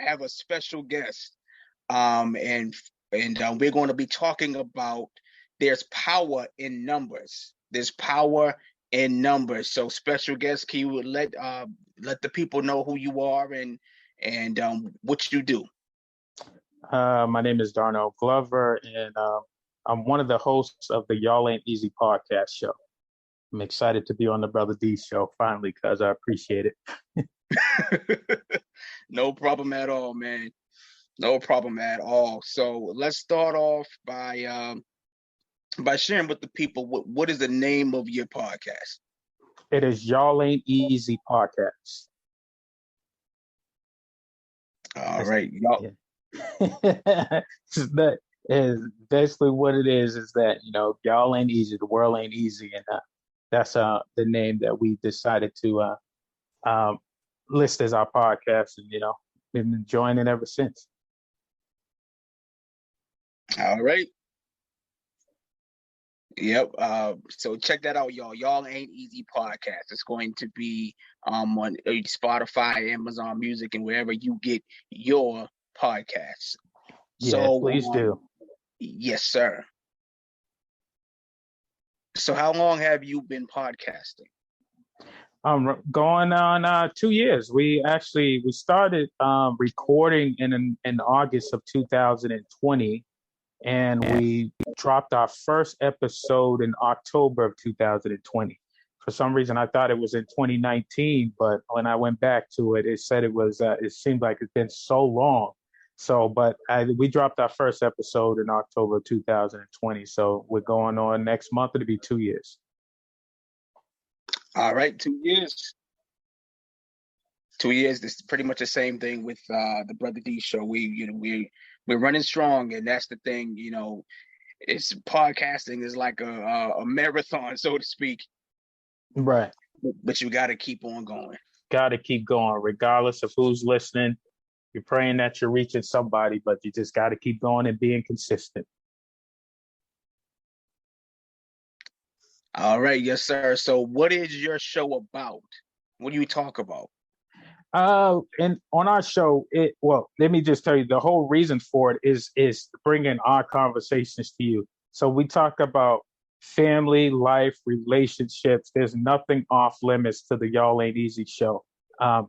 have a special guest, and we're going to be talking about there's power in numbers. There's power in numbers. So, special guest, can you let the people know who you are and what you do? My name is Darnell Glover, and I'm one of the hosts of the Y'all Ain't Easy podcast show. I'm excited to be on the Brother D show finally, because I appreciate it. No problem at all, man. No problem at all. So let's start off by sharing with the people what is the name of your podcast. It is Y'all Ain't Easy podcast. All right, y'all. Yeah. That is basically what it is that, y'all ain't easy, the world ain't easy, and that's the name that we decided to list as our podcast, and been enjoying it ever since. All right. Yep. So check that out, y'all. Y'all Ain't Easy podcast. It's going to be on Spotify, Amazon Music, and wherever you get your podcasts. Yeah, So please do. Yes, sir. So how long have you been podcasting? Going on 2 years. We started recording in August of 2020, and we dropped our first episode in October of 2020. For some reason, I thought it was in 2019, but when I went back to it, it said it was. It seemed like it's been so long. So, but we dropped our first episode in October of 2020. So we're going on next month. It'll be 2 years. All right, 2 years. 2 years. This is pretty much the same thing with the Brother D show. We're running strong, and that's the thing. It's podcasting is like a marathon, so to speak. Right. But you got to keep on going. Got to keep going, regardless of who's listening. You're praying that you're reaching somebody, but you just got to keep going and being consistent. All right, yes, sir. So what is your show about? What do you talk about? And on our show, let me just tell you, the whole reason for it is bringing our conversations to you. So we talk about family, life, relationships. There's nothing off limits to the Y'all Ain't Easy show.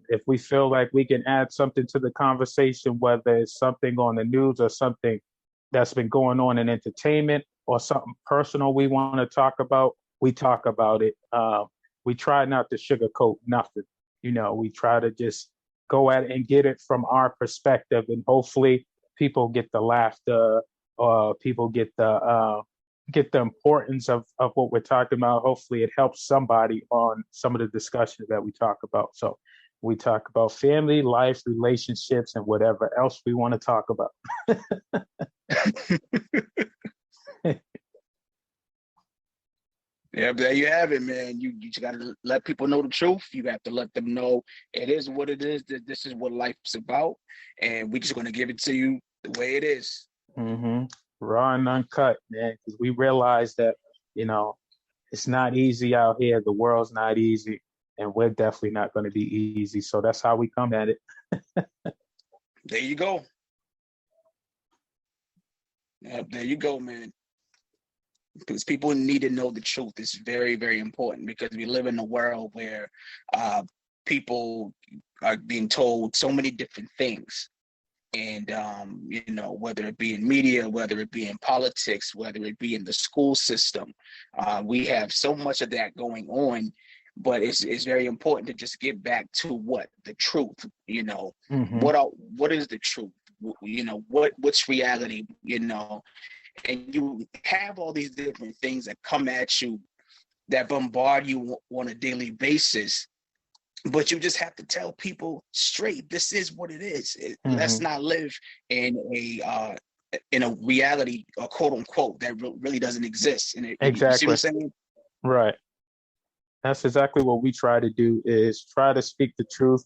If we feel like we can add something to the conversation, whether it's something on the news or something that's been going on in entertainment or something personal we want to talk about, we talk about it. We try not to sugarcoat nothing. We try to just go at it and get it from our perspective, and hopefully people get the laughter, or people get the importance of what we're talking about. Hopefully it helps somebody on some of the discussions that we talk about. So we talk about family, life, relationships, and whatever else we want to talk about. Yeah, there you have it, man. You just got to let people know the truth. You have to let them know it is what it is, that this is what life's about. And we're just going to give it to you the way it is. Mm-hmm. Raw and uncut, man, because we realize that, it's not easy out here. The world's not easy, and we're definitely not going to be easy. So that's how we come at it. There you go. Yeah, there you go, man. Because people need to know the truth. It's very, very important, because we live in a world where people are being told so many different things. And, whether it be in media, whether it be in politics, whether it be in the school system, we have so much of that going on. But it's very important to just get back to the truth. Mm-hmm. What is the truth? What's reality? And you have all these different things that come at you, that bombard you on a daily basis. But you just have to tell people straight, this is what it is. Mm-hmm. Let's not live in a reality, quote unquote, that really doesn't exist. Exactly. You see what I'm saying? Right. That's exactly what we try to do, is try to speak the truth.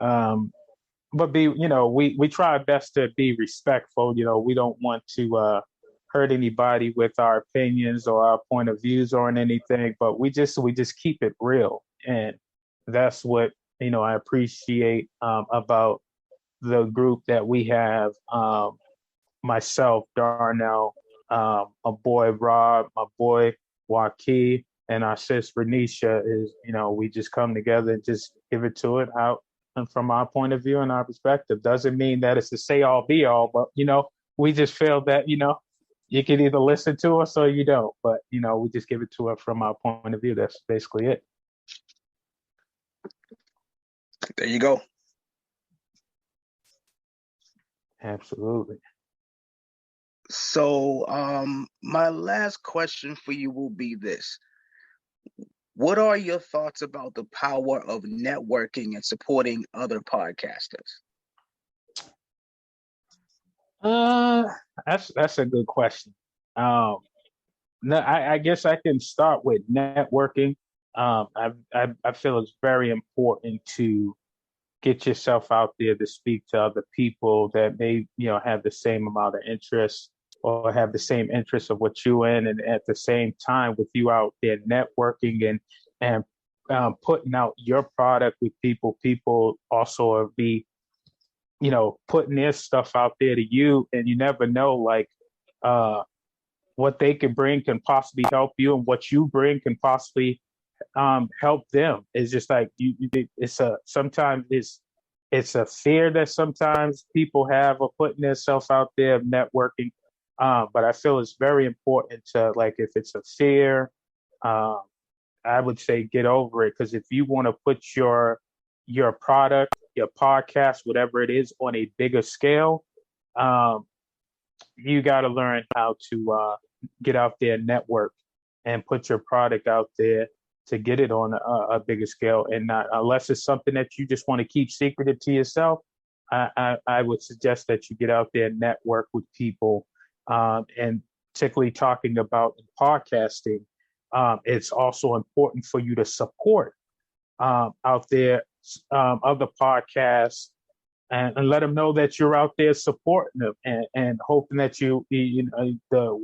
But we try our best to be respectful. We don't want to hurt anybody with our opinions or our point of views or on anything, but we just keep it real. And that's what, I appreciate about the group that we have, myself, Darnell, my boy Rob, my boy Joaquin, and our sis Renisha is, we just come together and just give it to it out and from our point of view and our perspective. Doesn't mean that it's a say all be all, but we just feel that, you can either listen to us or you don't. But, we just give it to it from our point of view. That's basically it. There you go. Absolutely. So my last question for you will be this. What are your thoughts about the power of networking and supporting other podcasters? That's a good question. No, I guess I can start with networking. I feel it's very important to get yourself out there to speak to other people that may, have the same amount of interest or have the same interest of what you in, and at the same time with you out there networking and putting out your product with people. People also be, putting their stuff out there to you, and you never know, like, what they can bring can possibly help you, and what you bring can possibly help them. It's just like sometimes it's a fear that sometimes people have of putting themselves out there of networking. But I feel it's very important to, like, if it's a fear, I would say get over it, because if you want to put your product, your podcast, whatever it is, on a bigger scale, you got to learn how to get out there, network, and put your product out there to get it on a bigger scale, and not, unless it's something that you just want to keep secretive to yourself. I would suggest that you get out there and network with people, and particularly talking about podcasting. It's also important for you to support out there other podcasts, and let them know that you're out there supporting them, and hoping that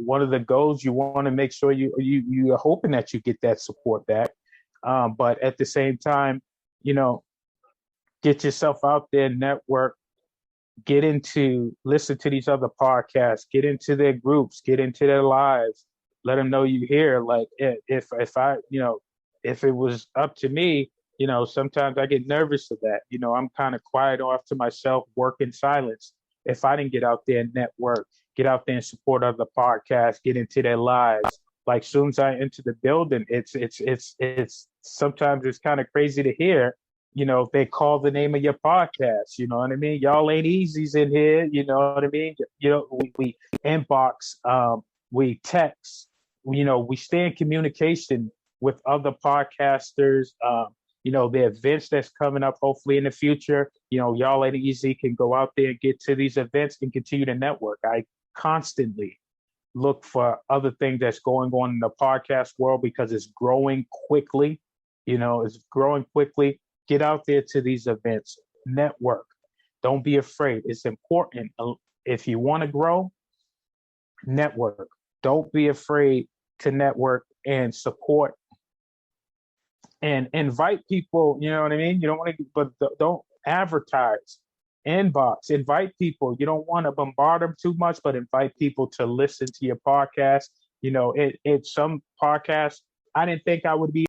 one of the goals, you want to make sure you're hoping that you get that support back. But at the same time, get yourself out there, network, listen to these other podcasts, get into their groups, get into their lives, let them know you here. Like, if it was up to me, sometimes I get nervous of that. I'm kind of quiet off to myself, work in silence. If I didn't get out there and network, get out there and support other podcasts, get into their lives. Like, soon as I enter the building, it's sometimes it's kind of crazy to hear, they call the name of your podcast. You know what I mean? Y'all ain't easies in here. You know what I mean? We inbox, we text, we stay in communication with other podcasters. The events that's coming up, hopefully in the future, y'all ain't easy can go out there and get to these events and continue to network. I constantly look for other things that's going on in the podcast world, because it's growing quickly. It's growing quickly. Get out there to these events, network. Don't be afraid. It's important. If you want to grow, network. Don't be afraid to network and support and invite people. You know what I mean? You don't want to, but don't advertise. Inbox, invite people. You don't want to bombard them too much, but invite people to listen to your podcast. Some podcasts, I didn't think I would be